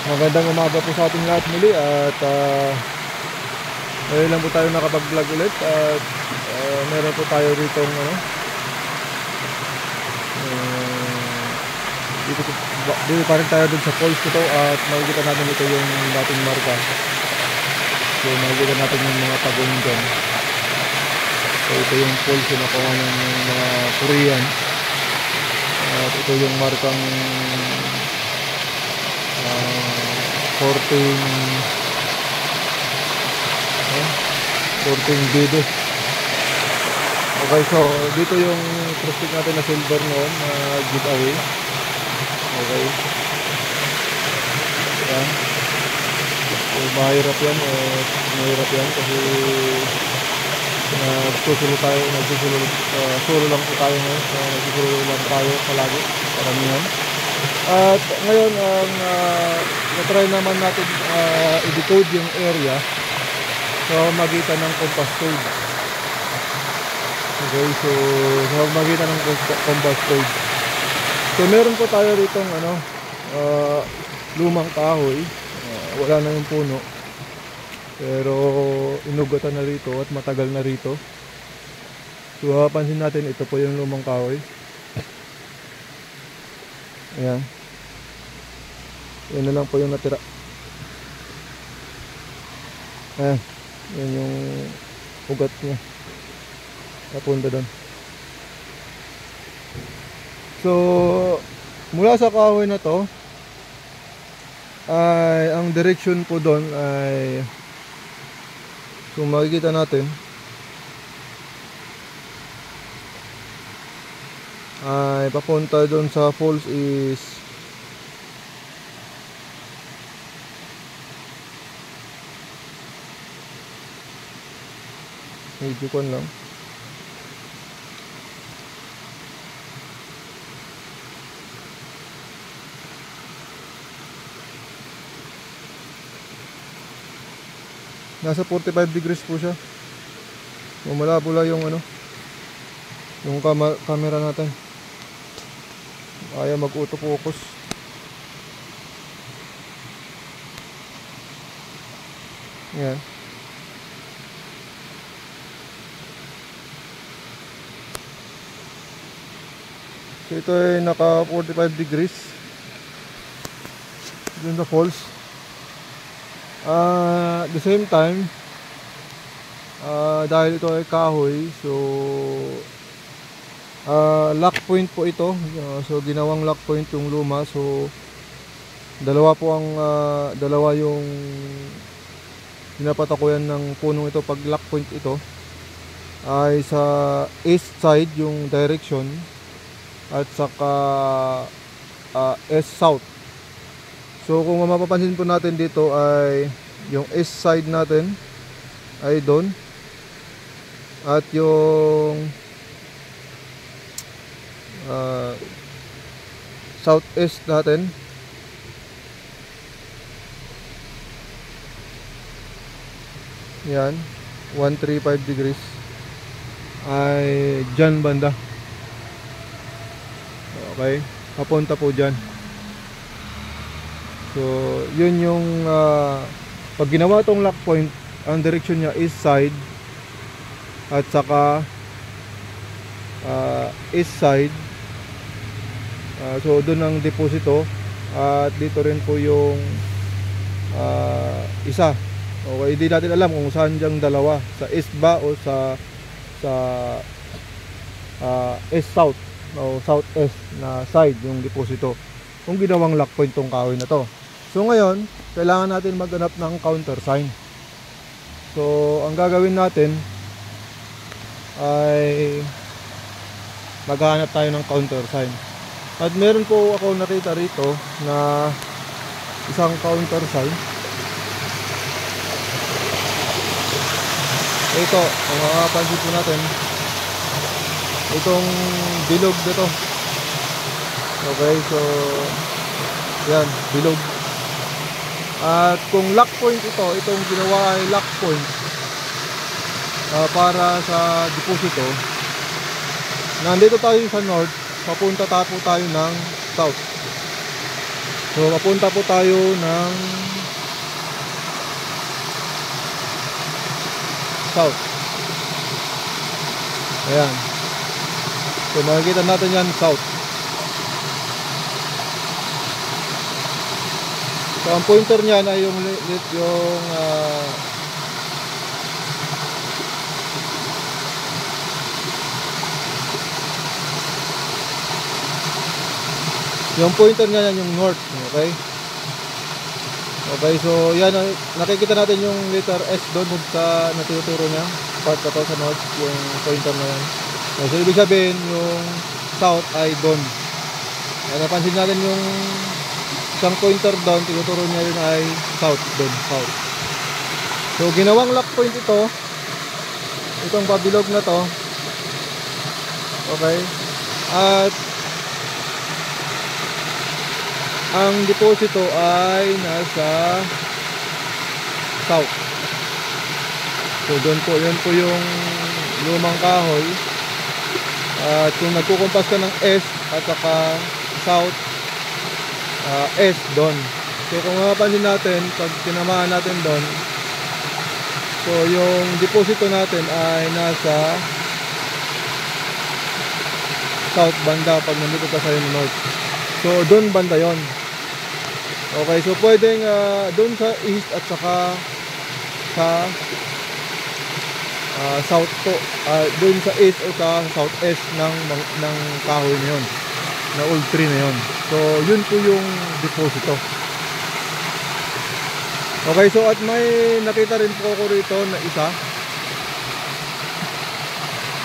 Magandang umaga po sa ating lahat muli at ngayon lang po tayo nakapag-vlog ulit at meron po tayo rito dito pa rin tayo dun sa falls nito at makikita natin ito yung dating marka. So makikita natin yung mga pagong dyan. So ito yung falls na nakuha ng mga Korean at ito yung markang 14 bido. Okay, so dito yung prospect natin na silver noon na giveaway. Okay, yan. So mahirap yan kasi solo lang po tayo ngayon. Nagsusulo lang tayo palagi, karamihan. At ngayon na-try naman natin i-decode yung area sa magitan ng compass code. Okay, so sa magitan ng compass code. So meron po tayo ritong lumang kahoy. Wala na yung puno. Pero inugatan na rito at matagal na rito. So pansin natin, ito po yung lumang kahoy. Ayan. Yan na lang po yung natira. Ayan. Yan yung ugat niya. Napunta doon. So mula sa kahoy na to ay ang direction po doon ay, kung makikita natin, ay papunta doon sa falls is medyo kon lang. Nasa 45 degrees po siya. Malabo yung yung camera natin. Ayaw mag-auto-focus. Yan. So ito ay naka 45 degrees dun sa falls. At the same time, dahil ito ay kahoy, so lock point po ito. So ginawang lock point yung luma. So dalawa yung pinapatakuyan ng punong ito. Pag lock point ito ay sa east side yung direction at saka east south. So kung mapapansin po natin dito ay yung east side natin ay doon at yung southeast natin yan 135 degrees ay dyan banda. Okay, papunta po dyan. So yun yung pag ginawa tong lock point, ang direction niya east side at saka east side. So doon ang deposito at dito rin po yung isa. Okay, hindi natin alam kung saan diyang dalawa, sa east ba o sa east south o southeast na side yung deposito kung ginawang lock point tong kahoy na to. So ngayon, kailangan natin maghanap ng counter sign. So ang gagawin natin ay maghahanap tayo ng counter sign. At meron po ako nakita rito na isang counter sign. Ito, kung makapansin po natin, itong bilog dito. Okay, so yan, bilog. At kung lock point ito, itong ginawa ay lock point para sa deposito. Nandito tayo sa north, papunta tapo tayo ng south. So papunta po tayo ng south. Ayan. So makikita natin yan south. So ang pointer niyan ay yung pointer niya yan yung north. Okay. Okay, so yan, nakikita natin yung letter S doon sa natuturo niya. Part na to sa north, yung pointer na yan. So ibig sabihin yung south ay doon. Napansin natin yung isang pointer down, tinuturo niya rin ay south doon, south. So ginawang lock point ito, itong pabilog na to. Okay. At ang deposito ay nasa south. So doon po, yun po yung lumang kahoy. At kung nagkukumpas ka ng S at saka south, S doon. So kung mapapansin natin, pag tinamaan natin doon, so yung deposito natin ay nasa south banda pag nandito ka sa north. So doon banda yon. Okay, so pwedeng doon sa east at saka sa south po, doon sa east o sa southwest ng kahoy na yun, na old tree na yun. So yun po yung deposito. Okay, so at may nakita rin po ko rito na isa.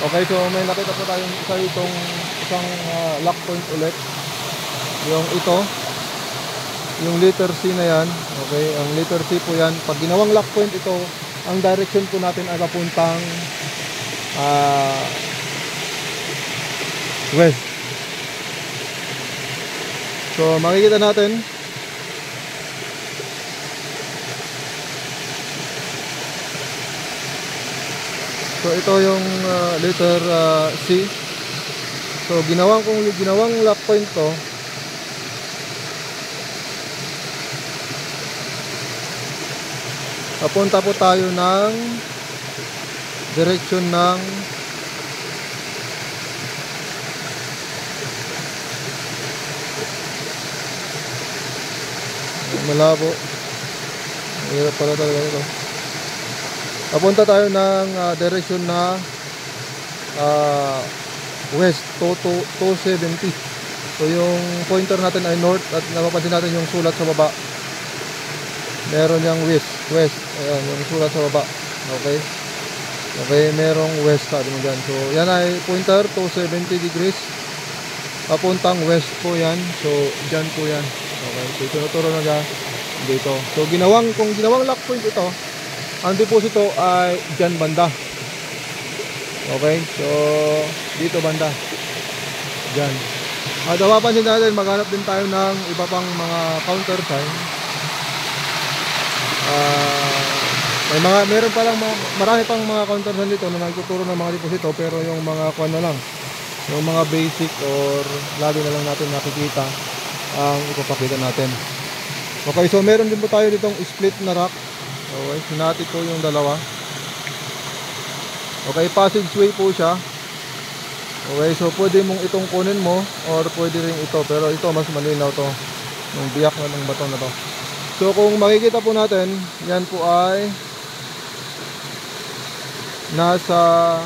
Okay, so may nakita po tayong isa, itong isang lock point ulit. Yung ito, yung letter C na yan. Okay, ang letter C po yan. Pag ginawang lock point ito, ang direction po natin ay papuntang west. So makikita natin, so ito yung letter C. So ginawang lock point to. Papunta po tayo ng direction ng malabo. Hirap pala talaga ito. Papunta tayo ng direction na west, 270. So yung pointer natin ay north at napapansin natin yung sulat sa baba. Meron yung west. Ayan, yung sulat sa baba. Okay. Okay, merong west sabi mo dyan. So yan ay pointer 270 degrees. Papuntang west po yan. So dyan po yan. Okay, so tinuturo na dyan dito. So kung ginawang lock point ito, ang deposito ay dyan banda. Okay, so dito banda. Dyan. At mapapansin natin, maghanap din tayo ng iba pang mga counter sign. Meron pa lang marami pang mga counter sign dito na nagtuturo ng mga deposito, pero yung mga kuan na lang, yung mga basic or lagi na lang natin nakikita ang ipapakita natin. Okay, so meron din po tayo ditong split na rock. Okay, sinati ko yung dalawa. Okay, passageway po siya. Okay, so pwede mong itong kunin mo or pwede rin ito, pero ito mas malinaw to, yung biyak na ng bato na to. So kung makikita po natin, yan po ay nasa,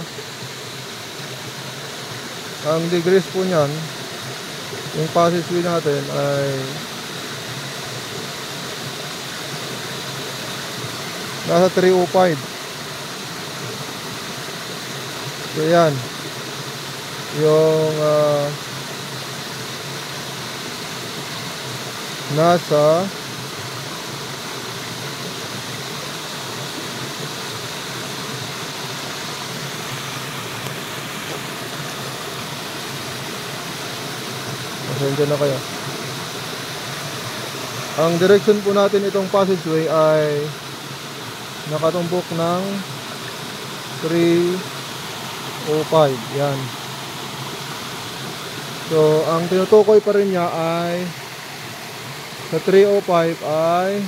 ang degrees po nyan, yung passageway natin ay nasa 305. So yan yung nasa pasensya na kayo. Ang direction po natin itong passageway ay nakatumbok ng 305. Yan. So ang tinutukoy pa rin niya ay Sa 305 ay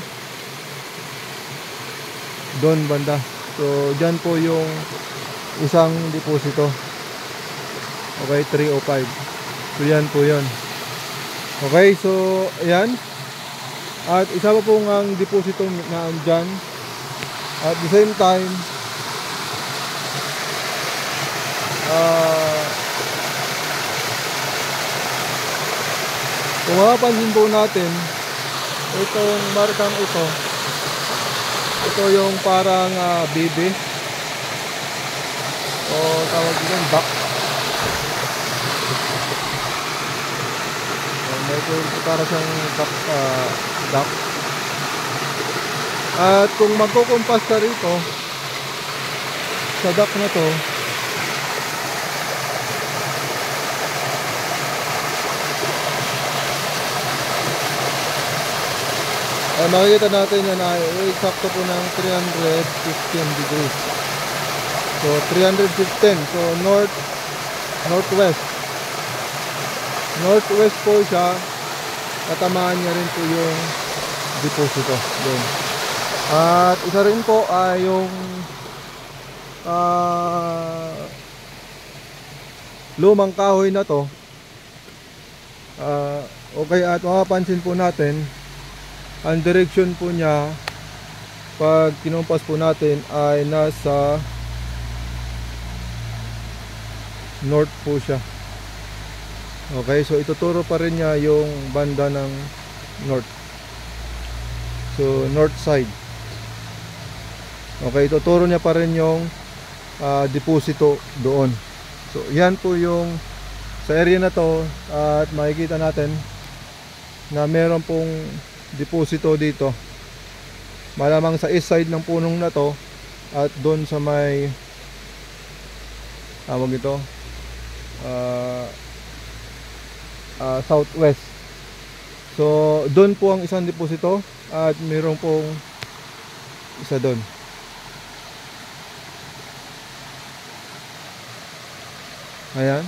doon banda. So dyan po yung isang deposito. Okay, 305. So yan po yun. Okay, so ayan. At isa pa po ang deposito na andyan. At the same time, kung mapapansin po natin, itong markang ito yung parang BB o tawag dito duck. Medyo para siyang duck. At kung magkukumpas ka rito sa duck na to, ay makikita natin yan ay eksakto po ng 315 degrees. So 315, so northwest po siya. Katamaan niya rin po yung deposito doon. At isa rin po ay yung lumang kahoy na to. Okay, at mapapansin po natin ang direction po niya pag kinumpas po natin ay nasa north po siya. Okay, so ituturo pa rin niya yung banda ng north. So north side. Okay, ituturo niya pa rin yung deposito doon. So yan po yung sa area na to. At makikita natin na meron pong deposito dito. Malamang sa east side ng punong na to at doon sa may tawag ito southwest. So doon po ang isang deposito at mayroon pong isa doon. Ayan.